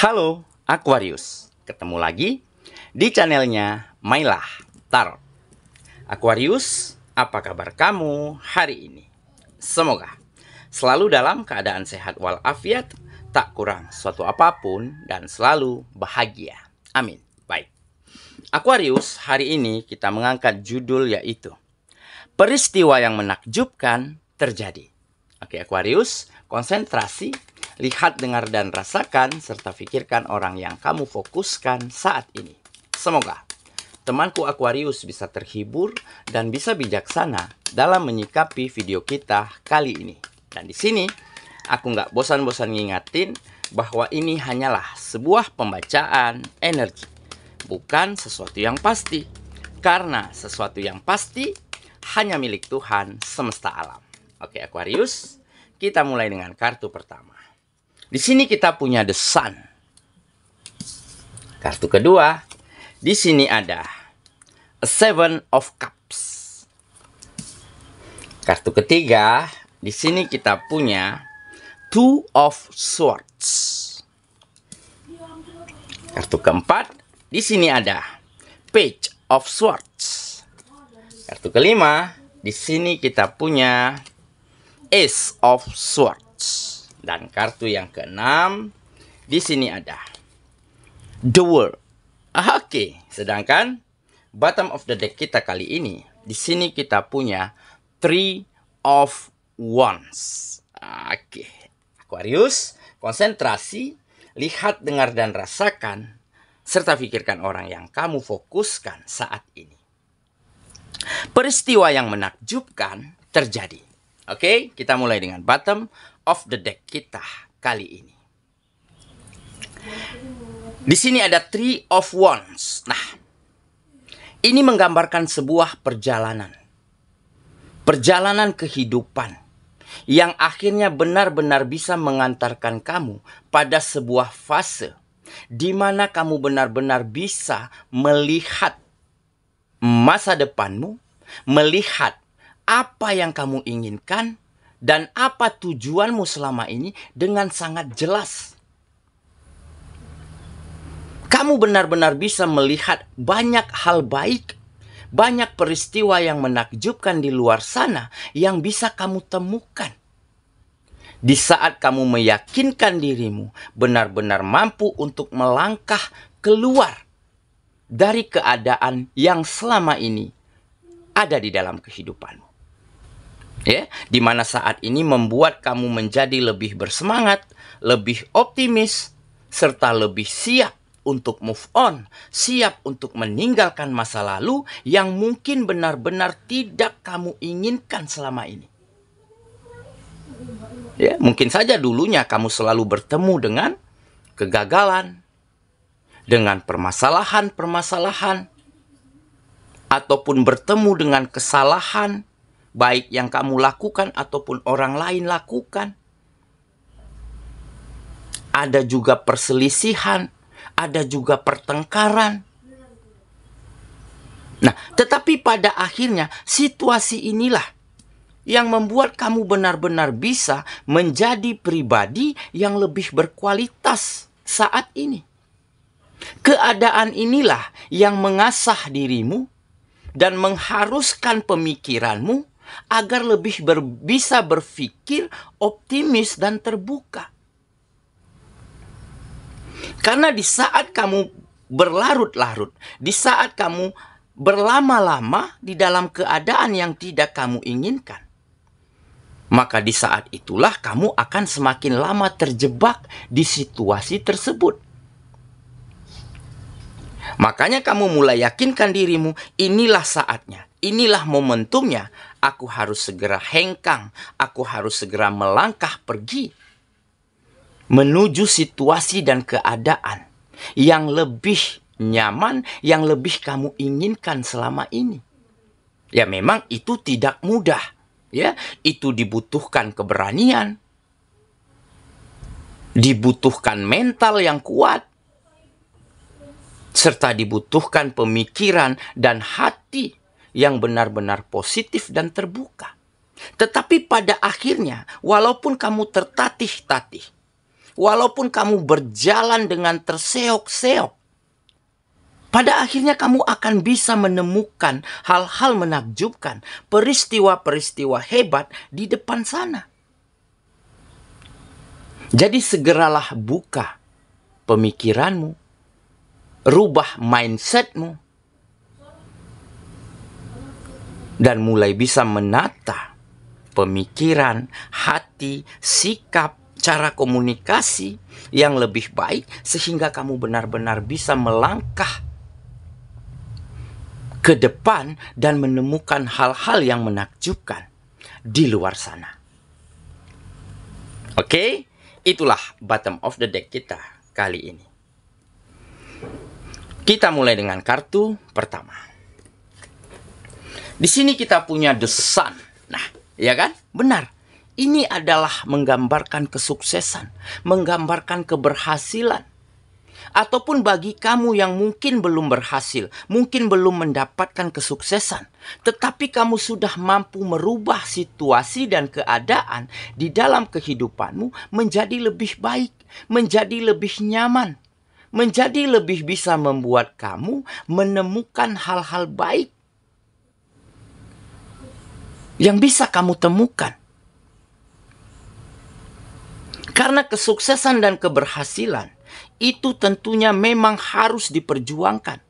Halo Aquarius, ketemu lagi di channelnya Mailah Tarot. Aquarius, apa kabar kamu hari ini? Semoga selalu dalam keadaan sehat walafiat, tak kurang suatu apapun, dan selalu bahagia. Amin. Baik, Aquarius, hari ini kita mengangkat judul yaitu peristiwa yang menakjubkan terjadi. Oke Aquarius, konsentrasi, lihat, dengar, dan rasakan, serta pikirkan orang yang kamu fokuskan saat ini. Semoga temanku Aquarius bisa terhibur dan bisa bijaksana dalam menyikapi video kita kali ini. Dan di sini aku nggak bosan-bosan ngingatin bahwa ini hanyalah sebuah pembacaan energi, bukan sesuatu yang pasti. Karena sesuatu yang pasti hanya milik Tuhan semesta alam. Oke Aquarius, kita mulai dengan kartu pertama. Di sini kita punya The Sun. Kartu kedua, di sini ada A Seven of Cups. Kartu ketiga, di sini kita punya Two of Swords. Kartu keempat, di sini ada Page of Swords. Kartu kelima, di sini kita punya Ace of Swords. Dan kartu yang keenam, di sini ada The World. Oke, sedangkan bottom of the deck kita kali ini, di sini kita punya Three of Wands. Oke, Aquarius, konsentrasi, lihat, dengar, dan rasakan, serta pikirkan orang yang kamu fokuskan saat ini. Peristiwa yang menakjubkan terjadi. Oke, kita mulai dengan bottom of the deck kita kali ini. Di sini ada Three of Wands. Nah, ini menggambarkan sebuah perjalanan. Perjalanan kehidupan yang akhirnya benar-benar bisa mengantarkan kamu pada sebuah fase di mana kamu benar-benar bisa melihat masa depanmu, melihat apa yang kamu inginkan, dan apa tujuanmu selama ini dengan sangat jelas. Kamu benar-benar bisa melihat banyak hal baik, banyak peristiwa yang menakjubkan di luar sana yang bisa kamu temukan. Di saat kamu meyakinkan dirimu benar-benar mampu untuk melangkah keluar dari keadaan yang selama ini ada di dalam kehidupanmu. Ya, di mana saat ini membuat kamu menjadi lebih bersemangat, lebih optimis, serta lebih siap untuk move on, siap untuk meninggalkan masa lalu yang mungkin benar-benar tidak kamu inginkan selama ini. Ya, mungkin saja dulunya kamu selalu bertemu dengan kegagalan, dengan permasalahan-permasalahan, ataupun bertemu dengan kesalahan, baik yang kamu lakukan ataupun orang lain lakukan. Ada juga perselisihan, ada juga pertengkaran. Nah, tetapi pada akhirnya situasi inilah yang membuat kamu benar-benar bisa menjadi pribadi yang lebih berkualitas saat ini. Keadaan inilah yang mengasah dirimu dan mengharuskan pemikiranmu agar lebih bisa berpikir optimis dan terbuka. Karena di saat kamu berlarut-larut, di saat kamu berlama-lama di dalam keadaan yang tidak kamu inginkan, maka di saat itulah kamu akan semakin lama terjebak di situasi tersebut. Makanya kamu mulai yakinkan dirimu, inilah saatnya, inilah momentumnya, aku harus segera hengkang, aku harus segera melangkah pergi menuju situasi dan keadaan yang lebih nyaman, yang lebih kamu inginkan selama ini. Ya memang itu tidak mudah, ya, itu dibutuhkan keberanian, dibutuhkan mental yang kuat, serta dibutuhkan pemikiran dan hati yang benar-benar positif dan terbuka. Tetapi pada akhirnya, walaupun kamu tertatih-tatih, walaupun kamu berjalan dengan terseok-seok, pada akhirnya kamu akan bisa menemukan hal-hal menakjubkan, peristiwa-peristiwa hebat di depan sana. Jadi segeralah buka pemikiranmu, rubah mindsetmu, dan mulai bisa menata pemikiran, hati, sikap, cara komunikasi yang lebih baik, sehingga kamu benar-benar bisa melangkah ke depan dan menemukan hal-hal yang menakjubkan di luar sana. Oke, itulah bottom of the deck kita kali ini. Kita mulai dengan kartu pertama. Di sini kita punya The Sun. Nah, ya kan? Benar. Ini adalah menggambarkan kesuksesan, menggambarkan keberhasilan. Ataupun bagi kamu yang mungkin belum berhasil, mungkin belum mendapatkan kesuksesan, tetapi kamu sudah mampu merubah situasi dan keadaan di dalam kehidupanmu menjadi lebih baik, menjadi lebih nyaman, menjadi lebih bisa membuat kamu menemukan hal-hal baik yang bisa kamu temukan. Karena kesuksesan dan keberhasilan itu tentunya memang harus diperjuangkan.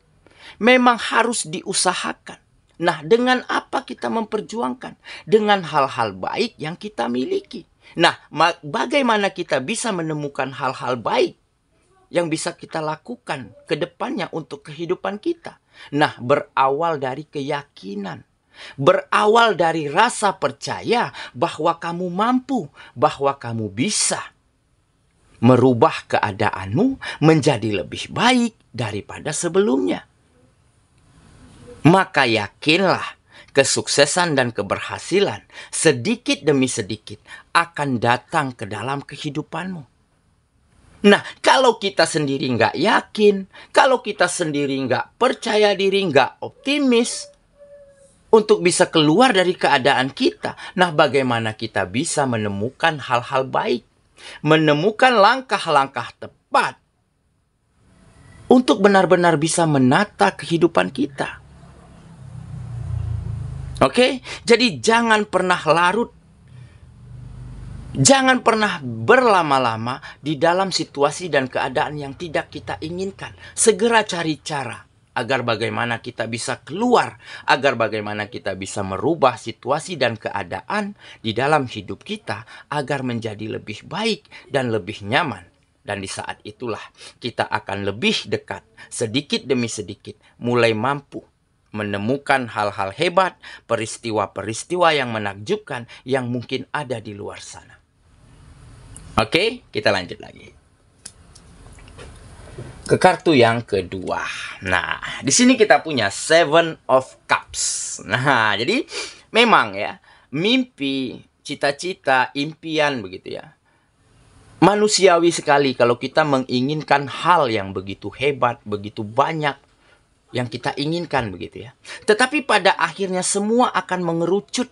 Memang harus diusahakan. Nah, dengan apa kita memperjuangkan? Dengan hal-hal baik yang kita miliki. Nah, bagaimana kita bisa menemukan hal-hal baik yang bisa kita lakukan ke depannya untuk kehidupan kita? Nah, berawal dari keyakinan. Berawal dari rasa percaya bahwa kamu mampu, bahwa kamu bisa merubah keadaanmu menjadi lebih baik daripada sebelumnya. Maka yakinlah, kesuksesan dan keberhasilan sedikit demi sedikit akan datang ke dalam kehidupanmu. Nah, kalau kita sendiri nggak yakin, kalau kita sendiri nggak percaya diri, nggak optimis untuk bisa keluar dari keadaan kita, nah bagaimana kita bisa menemukan hal-hal baik? Menemukan langkah-langkah tepat untuk benar-benar bisa menata kehidupan kita. Oke? Jadi jangan pernah larut, jangan pernah berlama-lama di dalam situasi dan keadaan yang tidak kita inginkan. Segera cari cara agar bagaimana kita bisa keluar, agar bagaimana kita bisa merubah situasi dan keadaan di dalam hidup kita agar menjadi lebih baik dan lebih nyaman. Dan di saat itulah kita akan lebih dekat, sedikit demi sedikit, mulai mampu menemukan hal-hal hebat, peristiwa-peristiwa yang menakjubkan yang mungkin ada di luar sana. Oke, kita lanjut lagi ke kartu yang kedua. Nah, di sini kita punya Seven of Cups. Nah, jadi memang ya, mimpi, cita-cita, impian begitu ya. Manusiawi sekali kalau kita menginginkan hal yang begitu hebat, begitu banyak yang kita inginkan begitu ya. Tetapi pada akhirnya semua akan mengerucut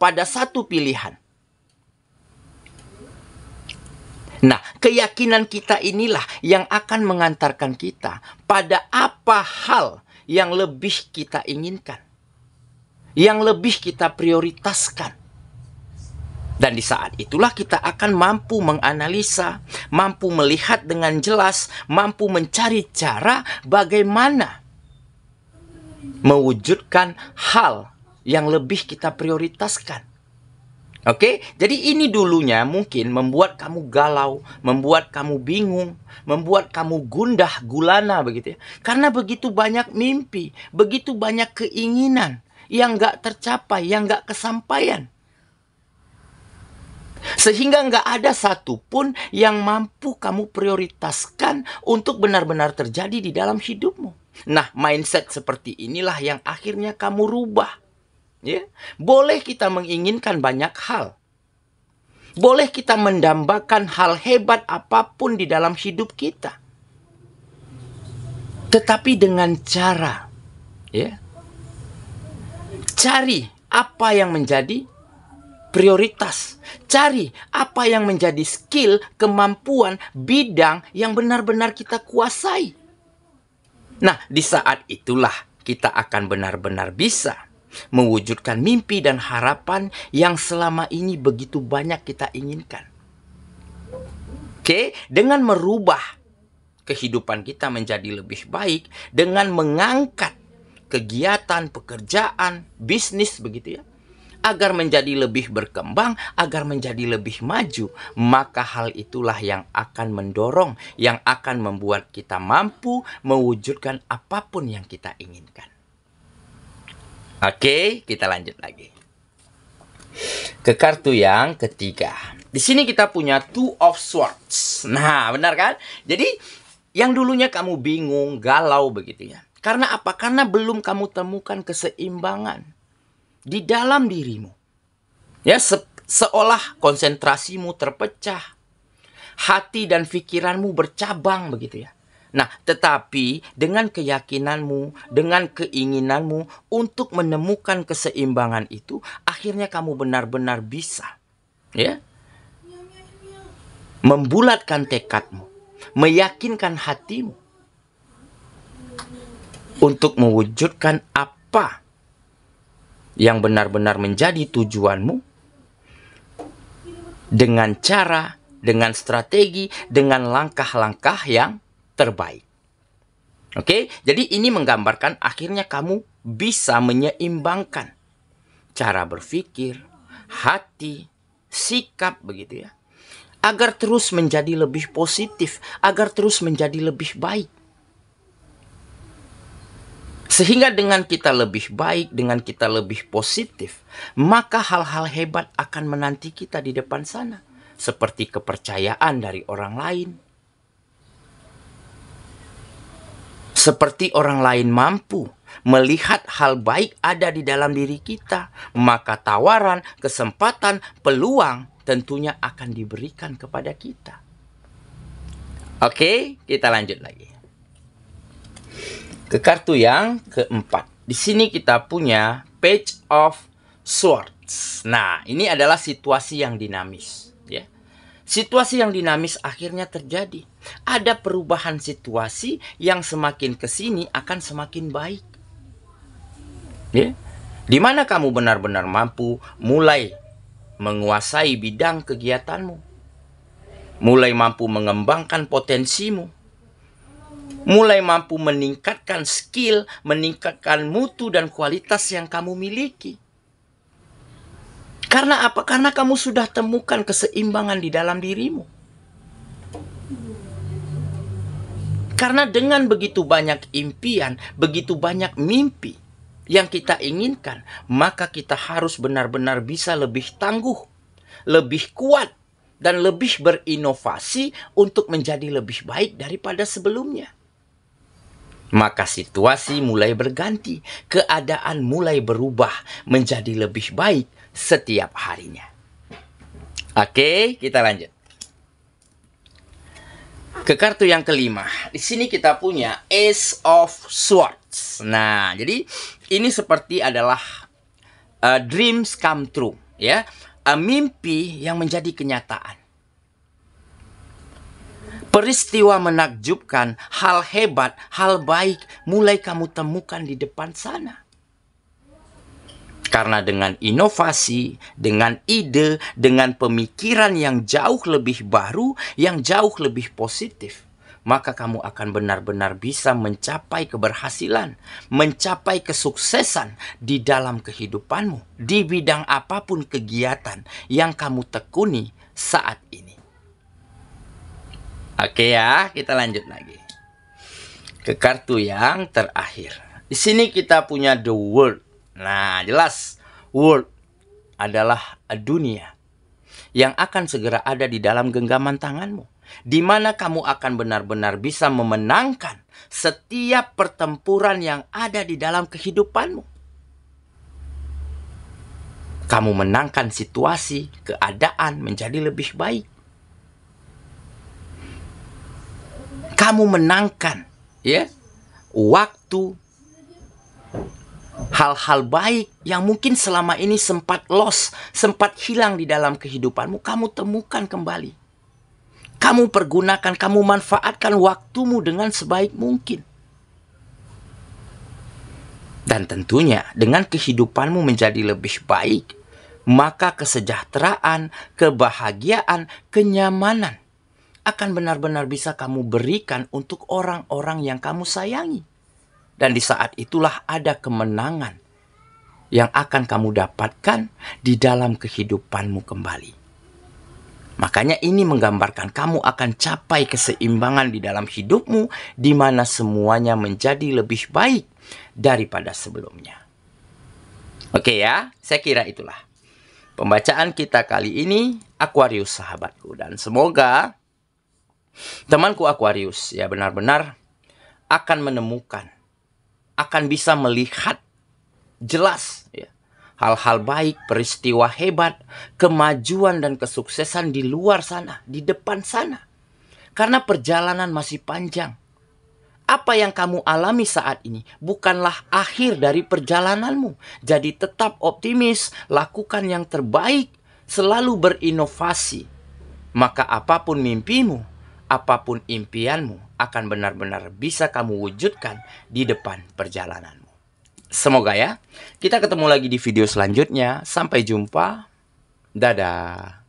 pada satu pilihan. Nah, keyakinan kita inilah yang akan mengantarkan kita pada apa hal yang lebih kita inginkan, yang lebih kita prioritaskan. Dan di saat itulah kita akan mampu menganalisa, mampu melihat dengan jelas, mampu mencari cara bagaimana mewujudkan hal yang lebih kita prioritaskan. Oke, jadi ini dulunya mungkin membuat kamu galau, membuat kamu bingung, membuat kamu gundah gulana begitu ya. Karena begitu banyak mimpi, begitu banyak keinginan yang gak tercapai, yang gak kesampaian. Sehingga gak ada satupun yang mampu kamu prioritaskan untuk benar-benar terjadi di dalam hidupmu. Nah, mindset seperti inilah yang akhirnya kamu rubah. Ya, boleh kita menginginkan banyak hal. Boleh kita mendambakan hal hebat apapun di dalam hidup kita. Tetapi dengan cara, ya, cari apa yang menjadi prioritas. Cari apa yang menjadi skill, kemampuan, bidang yang benar-benar kita kuasai. Nah, di saat itulah kita akan benar-benar bisa mewujudkan mimpi dan harapan yang selama ini begitu banyak kita inginkan. Oke, dengan merubah kehidupan kita menjadi lebih baik, dengan mengangkat kegiatan, pekerjaan, bisnis begitu ya, agar menjadi lebih berkembang, agar menjadi lebih maju, maka hal itulah yang akan mendorong, yang akan membuat kita mampu mewujudkan apapun yang kita inginkan. Oke, kita lanjut lagi. Ke kartu yang ketiga. Di sini kita punya Two of Swords. Nah, benar kan? Jadi, yang dulunya kamu bingung, galau begitu ya. Karena apa? Karena belum kamu temukan keseimbangan di dalam dirimu. Ya, seolah konsentrasimu terpecah. Hati dan pikiranmu bercabang begitu ya. Nah, tetapi dengan keyakinanmu, dengan keinginanmu untuk menemukan keseimbangan itu, akhirnya kamu benar-benar bisa ya, membulatkan tekadmu, meyakinkan hatimu untuk mewujudkan apa yang benar-benar menjadi tujuanmu dengan cara, dengan strategi, dengan langkah-langkah yang terbaik. Oke, jadi ini menggambarkan akhirnya kamu bisa menyeimbangkan cara berpikir, hati, sikap begitu ya, agar terus menjadi lebih positif, agar terus menjadi lebih baik. Sehingga dengan kita lebih baik, dengan kita lebih positif, maka hal-hal hebat akan menanti kita di depan sana. Seperti kepercayaan dari orang lain. Seperti orang lain mampu melihat hal baik ada di dalam diri kita, maka tawaran, kesempatan, peluang tentunya akan diberikan kepada kita. Oke, kita lanjut lagi. Ke kartu yang keempat. Di sini kita punya Page of Swords. Nah, ini adalah situasi yang dinamis, ya. Situasi yang dinamis akhirnya terjadi. Ada perubahan situasi yang semakin ke sini akan semakin baik. Ya. Di mana kamu benar-benar mampu mulai menguasai bidang kegiatanmu. Mulai mampu mengembangkan potensimu. Mulai mampu meningkatkan skill, meningkatkan mutu dan kualitas yang kamu miliki. Karena apa? Karena kamu sudah temukan keseimbangan di dalam dirimu. Karena dengan begitu banyak impian, begitu banyak mimpi yang kita inginkan, maka kita harus benar-benar bisa lebih tangguh, lebih kuat, dan lebih berinovasi untuk menjadi lebih baik daripada sebelumnya. Maka situasi mulai berganti, keadaan mulai berubah menjadi lebih baik setiap harinya. Oke, kita lanjut. Ke kartu yang kelima. Di sini kita punya Ace of Swords. Nah, jadi ini seperti adalah dreams come true, ya. Mimpi yang menjadi kenyataan. Peristiwa menakjubkan, hal hebat, hal baik mulai kamu temukan di depan sana. Karena dengan inovasi, dengan ide, dengan pemikiran yang jauh lebih baru, yang jauh lebih positif, maka kamu akan benar-benar bisa mencapai keberhasilan, mencapai kesuksesan di dalam kehidupanmu, di bidang apapun kegiatan yang kamu tekuni saat ini. Oke ya, kita lanjut lagi. Ke kartu yang terakhir. Di sini kita punya The World. Nah, jelas world adalah dunia yang akan segera ada di dalam genggaman tanganmu. Di mana kamu akan benar-benar bisa memenangkan setiap pertempuran yang ada di dalam kehidupanmu. Kamu menangkan situasi, keadaan menjadi lebih baik. Kamu menangkan ya waktu, hal-hal baik yang mungkin selama ini sempat lost, sempat hilang di dalam kehidupanmu, kamu temukan kembali. Kamu pergunakan, kamu manfaatkan waktumu dengan sebaik mungkin. Dan tentunya dengan kehidupanmu menjadi lebih baik, maka kesejahteraan, kebahagiaan, kenyamanan akan benar-benar bisa kamu berikan untuk orang-orang yang kamu sayangi. Dan di saat itulah ada kemenangan yang akan kamu dapatkan di dalam kehidupanmu kembali. Makanya ini menggambarkan kamu akan capai keseimbangan di dalam hidupmu, di mana semuanya menjadi lebih baik daripada sebelumnya. Oke ya, saya kira itulah pembacaan kita kali ini, Aquarius sahabatku. Dan semoga temanku Aquarius ya benar-benar akan menemukan, akan bisa melihat jelas ya, hal-hal baik, peristiwa hebat, kemajuan dan kesuksesan di luar sana, di depan sana. Karena perjalanan masih panjang. Apa yang kamu alami saat ini bukanlah akhir dari perjalananmu. Jadi tetap optimis, lakukan yang terbaik, selalu berinovasi. Maka apapun mimpimu, apapun impianmu akan benar-benar bisa kamu wujudkan di depan perjalananmu. Semoga ya, kita ketemu lagi di video selanjutnya. Sampai jumpa. Dadah.